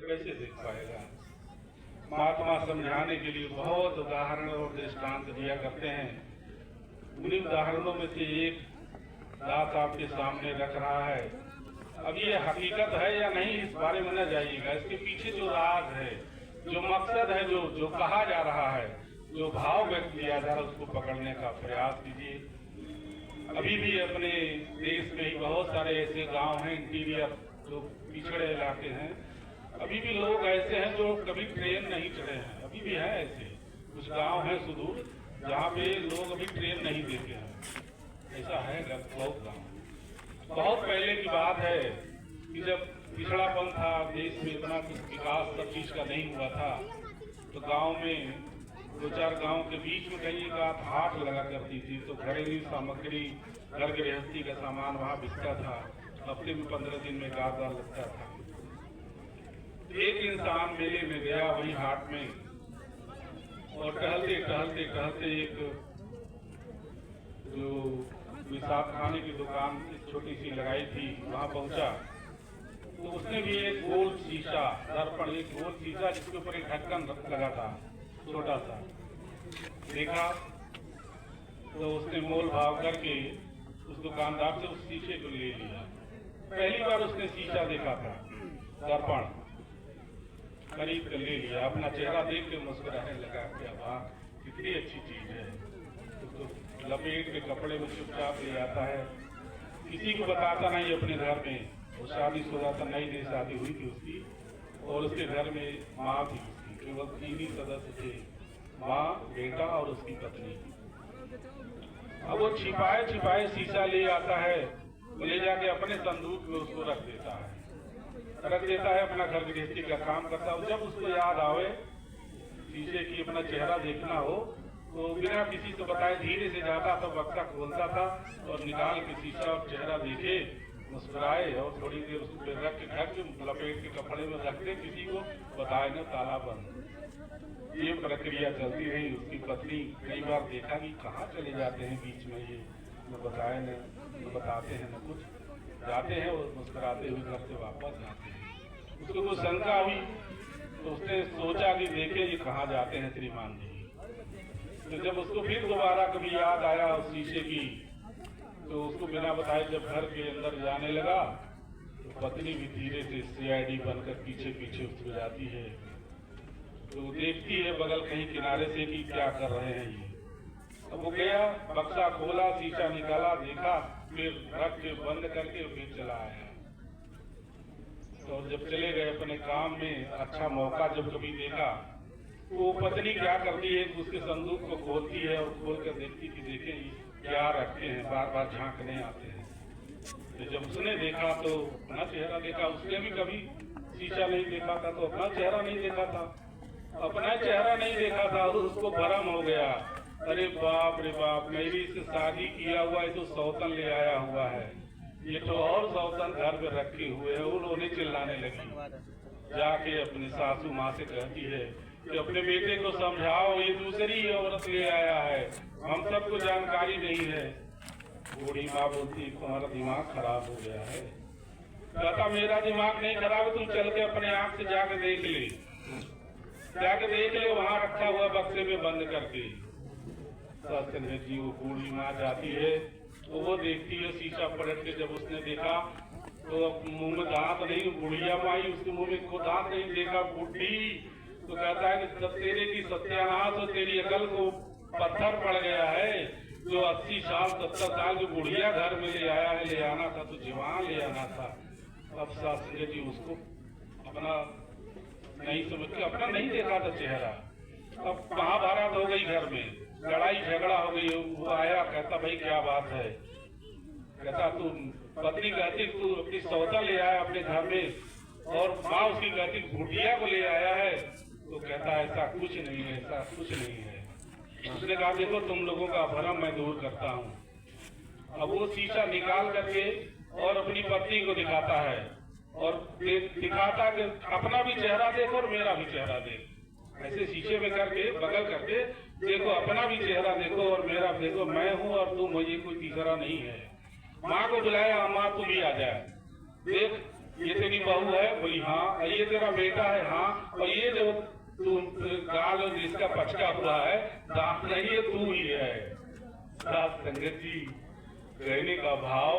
कैसे देख पाएगा। महात्मा समझाने के लिए बहुत उदाहरण और दृष्टांत दिया करते हैं। उन्हीं उदाहरणों में से एक दास आपके सामने रख रहा है। अब ये हकीकत है या नहीं इस बारे में न जाइएगा, इसके पीछे जो राज है, जो मकसद है, जो कहा जा रहा है, जो भाव व्यक्त किया जा रहा है, उसको पकड़ने का प्रयास कीजिए। अभी भी अपने देश में ही बहुत सारे ऐसे गांव हैं, इंटीरियर जो पिछड़े इलाके हैं, अभी भी लोग ऐसे हैं जो कभी ट्रेन नहीं चढ़े हैं। अभी भी है ऐसे कुछ गांव हैं सुदूर जहाँ पे लोग अभी ट्रेन नहीं देते हैं। ऐसा है बहुत गाँव। बहुत पहले की बात है कि जब पिछड़ापन था, देश में इतना कुछ विकास सब चीज का नहीं हुआ था, तो गांव में 2-4 गांव के बीच में कहीं एक हाट लगा करती थी, तो घरेलू सामग्री, घर गृहस्थी का सामान वहाँ बिकता था। हफ्ते में 15 दिन में बाजार लगता था। एक इंसान मेले में गया वही हाट में, और टहलते टहलते टहलते एक जो मिसाब खाने की दुकान छोटी सी लगाई थी वहां पहुंचा, तो उसने भी एक गोल शीशा दर्पण, एक गोल शीशा जिसके ऊपर एक ढक्कन लगा था छोटा सा, देखा तो उसने मोल भाव करके उस दुकानदार से उस शीशे को ले लिया। पहली बार उसने शीशा देखा था, दर्पण खरीद कर ले लिया। अपना चेहरा देख के मुस्कुराने लगा, क्या वाह कितनी अच्छी चीज है। तो लपेट के कपड़े में चुपचाप ले आता है, किसी को बताता नहीं अपने घर में। वो शादीशुदा था, नई नई शादी हुई थी उसकी, और उसके घर में माँ थी उसकी, केवल 3 ही सदस्य थे, माँ, बेटा और उसकी पत्नी। अब वो छिपाए छिपाए शीशा ले आता है, ले जाके अपने संदूक में उसको रख देता है, अपना घर गृहस्थी का काम करता है। जब उसको याद आवे शीशे की अपना चेहरा देखना हो, तो बिना किसी से बताए धीरे से जाता था, बक्सा खोलता था और निकाल के शीशा और चेहरा देखे, मुस्कुराए और थोड़ी देर उसको रख के ढक के लपेट के कपड़े में रखते, किसी को बताए न, ताला बंद। ये प्रक्रिया चलती रही। उसकी पत्नी कई बार देखा कि कहाँ चले जाते हैं बीच में, ये न बताए न बताते हैं न कुछ, जाते हैं और मुस्कुराते हुए घर से वापस जाते हैं। उसको कुछ शंका हुई तो उसने सोचा कि देखे ये कहाँ जाते हैं श्रीमान जी। तो जब उसको फिर दोबारा कभी याद आया उस शीशे की, तो उसको बिना बताए जब घर के अंदर जाने लगा, तो पत्नी भी धीरे से CID बनकर पीछे पीछे उसको जाती है। तो देखती है बगल कहीं किनारे से कि क्या कर रहे हैं ये। अब वो गया, बक्सा खोला, शीशा निकाला, देखा, फिर रख के बंद करके फिर चला आया। तो जब चले गए अपने काम में, अच्छा मौका जब कभी देखा, तो वो पत्नी क्या करती है, उसके संदूक को खोलती है और खोल कर देखती कि देखें क्या रखे हैं, बार बार झांकने आते हैं। तो जब उसने देखा तो अपना चेहरा देखा। उसने भी कभी शीशा नहीं देखा था, तो अपना चेहरा नहीं देखा था, अपना चेहरा नहीं देखा था, और उसको भरम हो गया, अरे बाप रे बाप, मेरी से शादी किया हुआ है तो सौतन ले आया हुआ है, ये तो और सौतन घर में रखे हुए है। उन्होंने चिल्लाने लगी, जाके अपनी सासू माँ से कहती है कि अपने बेटे को समझाओ, ये दूसरी औरत ले आया है, हम सबको जानकारी नहीं है। बूढ़ी माँ बोलती, तुम्हारा दिमाग खराब हो गया है। कहता, मेरा दिमाग नहीं खराब है, तुम चल के अपने आँख से जाके देख ले, वहाँ रखा हुआ बक्से में बंद करके। सत्येंद्र जी, वो बूढ़ी माँ जाती है तो वो देखती है शीशा पलट के। जब उसने देखा तो मुंह में दांत नहीं, बुढ़िया माई उसके मुंह में को दांत नहीं, देखा बुढ़ी, तो कहता है कि तेरे की सत्यानाश और तेरी अकल को पत्थर पड़ गया है। जो 80 साल 70 साल की बुढ़िया घर में ले आया है, ले आना था तो जवान ले आना था। अब शास्त्री जी उसको अपना नहीं समझ के, अपना नहीं देखा था चेहरा। अब महाभारत हो गई, घर में लड़ाई झगड़ा हो गई। वो आया, कहता भाई क्या बात है। कहता तू, पत्नी कहती तू अपनी सौदा ले आया अपने घर में, और माँ उसकी कहती बुढ़िया को ले आया है। तो कहता ऐसा कुछ नहीं है, ऐसा कुछ नहीं है। उसने कहा देखो तुम लोगों का भ्रम मैं दूर करता हूँ। अब वो शीशा निकाल करके और अपनी पत्नी को दिखाता है, और दिखाता कि अपना भी चेहरा देखो और मेरा भी चेहरा देखो। ऐसे शीशे में करके बगल करके देखो, अपना भी चेहरा देखो और मेरा देखो, मैं हूँ और तुम, ये कोई तीसरा नहीं है। माँ को बुलाया, माँ तू भी आ जाए, देख ये तेरी बहू है? बोली हाँ। और ये तेरा बेटा है? हाँ। और ये जो तू गाल और जिसका पचका हुआ है, दांत नहीं, ये तू ही है। साथ संगत जी, कहने का भाव,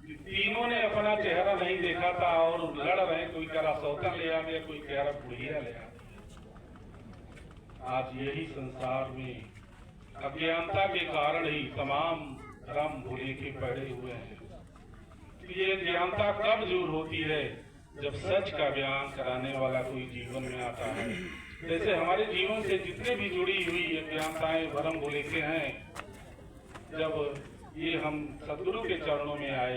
तीनों ने अपना चेहरा नहीं देखा था और लड़ रहे, कोई कह रहा सौता ले आ गया, कोई कह रहा बुढ़िया ले आ गया। आज यही संसार में अज्ञानता के कारण ही तमाम धर्म भूले के पड़े हुए हैं। ये अज्ञानता कब दूर होती है? जब सच का बयान कराने वाला कोई जीवन में आता है। जैसे हमारे जीवन से जितने भी जुड़ी हुई अज्ञानताएं भरम भूले के हैं, जब ये हम सदगुरु के चरणों में आए